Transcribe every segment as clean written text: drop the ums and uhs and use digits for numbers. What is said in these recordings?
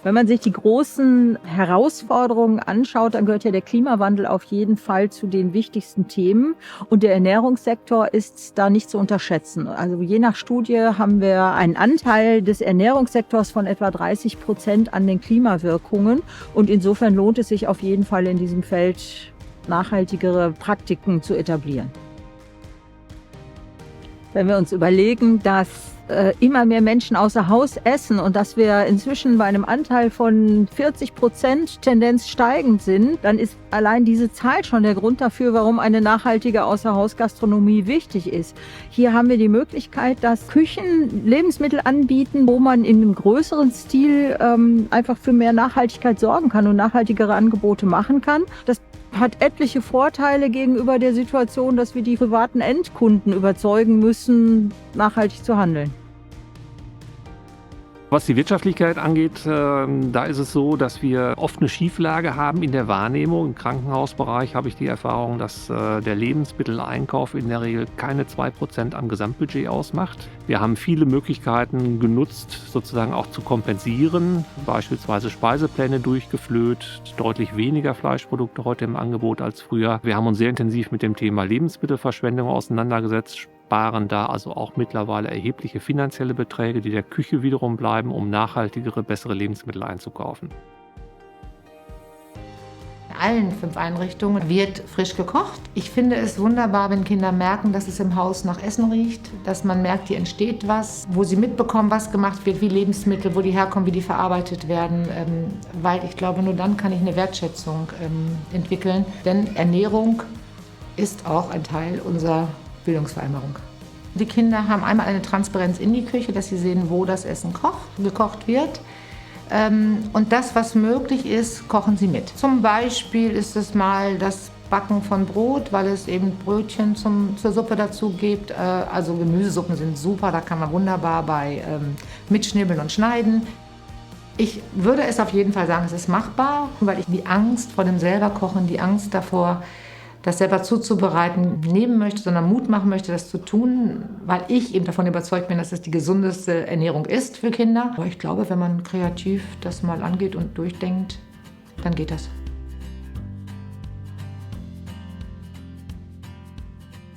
Wenn man sich die großen Herausforderungen anschaut, dann gehört ja der Klimawandel auf jeden Fall zu den wichtigsten Themen. Und der Ernährungssektor ist da nicht zu unterschätzen. Also je nach Studie haben wir einen Anteil des Ernährungssektors von etwa 30% an den Klimawirkungen. Und insofern lohnt es sich auf jeden Fall in diesem Feld nachhaltigere Praktiken zu etablieren. Wenn wir uns überlegen, dass immer mehr Menschen außer Haus essen und dass wir inzwischen bei einem Anteil von 40% Tendenz steigend sind, dann ist allein diese Zahl schon der Grund dafür, warum eine nachhaltige Außerhausgastronomie wichtig ist. Hier haben wir die Möglichkeit, dass Küchen Lebensmittel anbieten, wo man in einem größeren Stil einfach für mehr Nachhaltigkeit sorgen kann und nachhaltigere Angebote machen kann. Das hat etliche Vorteile gegenüber der Situation, dass wir die privaten Endkunden überzeugen müssen, nachhaltig zu handeln. Was die Wirtschaftlichkeit angeht, da ist es so, dass wir oft eine Schieflage haben in der Wahrnehmung. Im Krankenhausbereich habe ich die Erfahrung, dass der Lebensmitteleinkauf in der Regel keine 2% am Gesamtbudget ausmacht. Wir haben viele Möglichkeiten genutzt, sozusagen auch zu kompensieren, beispielsweise Speisepläne durchgeführt, deutlich weniger Fleischprodukte heute im Angebot als früher. Wir haben uns sehr intensiv mit dem Thema Lebensmittelverschwendung auseinandergesetzt, sparen da also auch mittlerweile erhebliche finanzielle Beträge, die der Küche wiederum bleiben, um nachhaltigere, bessere Lebensmittel einzukaufen. In allen 5 Einrichtungen wird frisch gekocht. Ich finde es wunderbar, wenn Kinder merken, dass es im Haus nach Essen riecht, dass man merkt, hier entsteht was, wo sie mitbekommen, was gemacht wird, wie Lebensmittel, wo die herkommen, wie die verarbeitet werden, weil ich glaube, nur dann kann ich eine Wertschätzung entwickeln, denn Ernährung ist auch ein Teil unserer Bildungsvereinbarung. Die Kinder haben einmal eine Transparenz in die Küche, dass sie sehen, wo das Essen gekocht wird. Und das, was möglich ist, kochen sie mit. Zum Beispiel ist es mal das Backen von Brot, weil es eben Brötchen zur Suppe dazu gibt. Also Gemüsesuppen sind super, da kann man wunderbar bei mitschnibbeln und schneiden. Ich würde es auf jeden Fall sagen, es ist machbar, weil ich die Angst vor dem selber Kochen, die Angst davor, das selber zuzubereiten, nehmen möchte, sondern Mut machen möchte, das zu tun, weil ich eben davon überzeugt bin, dass es die gesundeste Ernährung ist für Kinder. Aber ich glaube, wenn man kreativ das mal angeht und durchdenkt, dann geht das.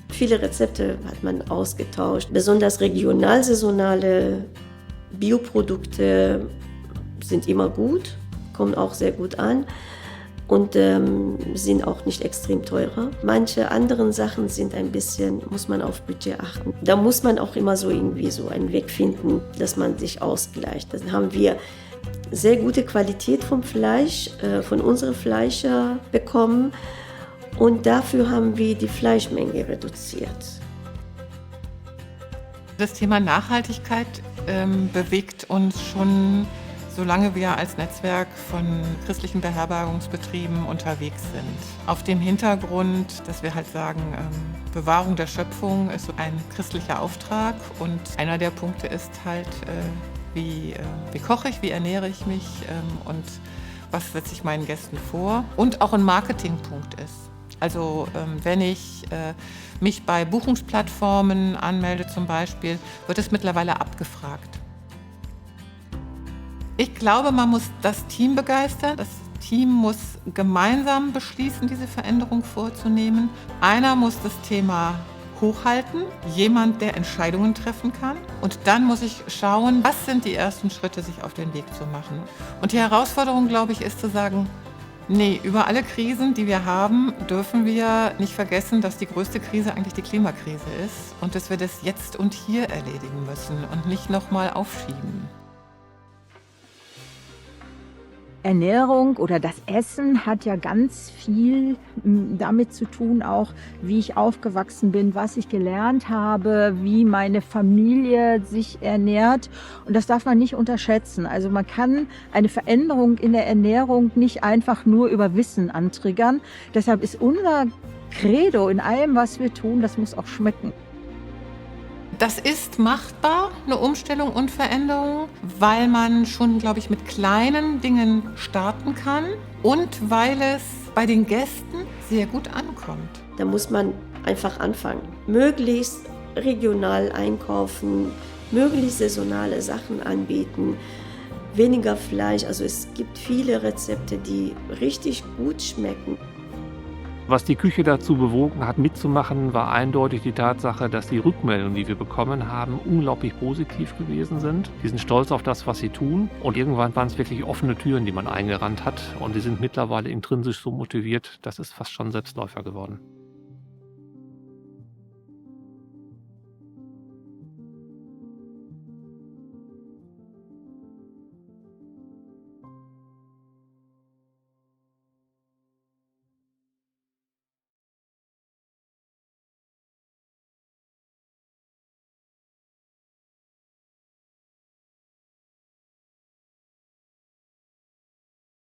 Viele Rezepte hat man ausgetauscht, besonders regional saisonale Bioprodukte sind immer gut, kommen auch sehr gut an. Und sind auch nicht extrem teurer. Manche anderen Sachen sind ein bisschen, muss man auf Budget achten. Da muss man auch immer so irgendwie so einen Weg finden, dass man sich ausgleicht. Dann haben wir sehr gute Qualität vom Fleisch, von unserem Fleisch bekommen und dafür haben wir die Fleischmenge reduziert. Das Thema Nachhaltigkeit bewegt uns schon, solange wir als Netzwerk von christlichen Beherbergungsbetrieben unterwegs sind. Auf dem Hintergrund, dass wir halt sagen, Bewahrung der Schöpfung ist ein christlicher Auftrag und einer der Punkte ist halt, wie koche ich, wie ernähre ich mich und was setze ich meinen Gästen vor und auch ein Marketingpunkt ist. Also wenn ich mich bei Buchungsplattformen anmelde zum Beispiel, wird es mittlerweile abgefragt. Ich glaube, man muss das Team begeistern. Das Team muss gemeinsam beschließen, diese Veränderung vorzunehmen. Einer muss das Thema hochhalten, jemand, der Entscheidungen treffen kann. Und dann muss ich schauen, was sind die ersten Schritte, sich auf den Weg zu machen. Und die Herausforderung, glaube ich, ist zu sagen, nee, über alle Krisen, die wir haben, dürfen wir nicht vergessen, dass die größte Krise eigentlich die Klimakrise ist und dass wir das jetzt und hier erledigen müssen und nicht nochmal aufschieben. Ernährung oder das Essen hat ja ganz viel damit zu tun, auch wie ich aufgewachsen bin, was ich gelernt habe, wie meine Familie sich ernährt. Und das darf man nicht unterschätzen. Also man kann eine Veränderung in der Ernährung nicht einfach nur über Wissen antriggern. Deshalb ist unser Credo in allem, was wir tun, das muss auch schmecken. Das ist machbar, eine Umstellung und Veränderung, weil man schon, glaube ich, mit kleinen Dingen starten kann und weil es bei den Gästen sehr gut ankommt. Da muss man einfach anfangen. Möglichst regional einkaufen, möglichst saisonale Sachen anbieten, weniger Fleisch. Also es gibt viele Rezepte, die richtig gut schmecken. Was die Küche dazu bewogen hat, mitzumachen, war eindeutig die Tatsache, dass die Rückmeldungen, die wir bekommen haben, unglaublich positiv gewesen sind. Die sind stolz auf das, was sie tun. Und irgendwann waren es wirklich offene Türen, die man eingerannt hat. Und die sind mittlerweile intrinsisch so motiviert, das ist fast schon Selbstläufer geworden.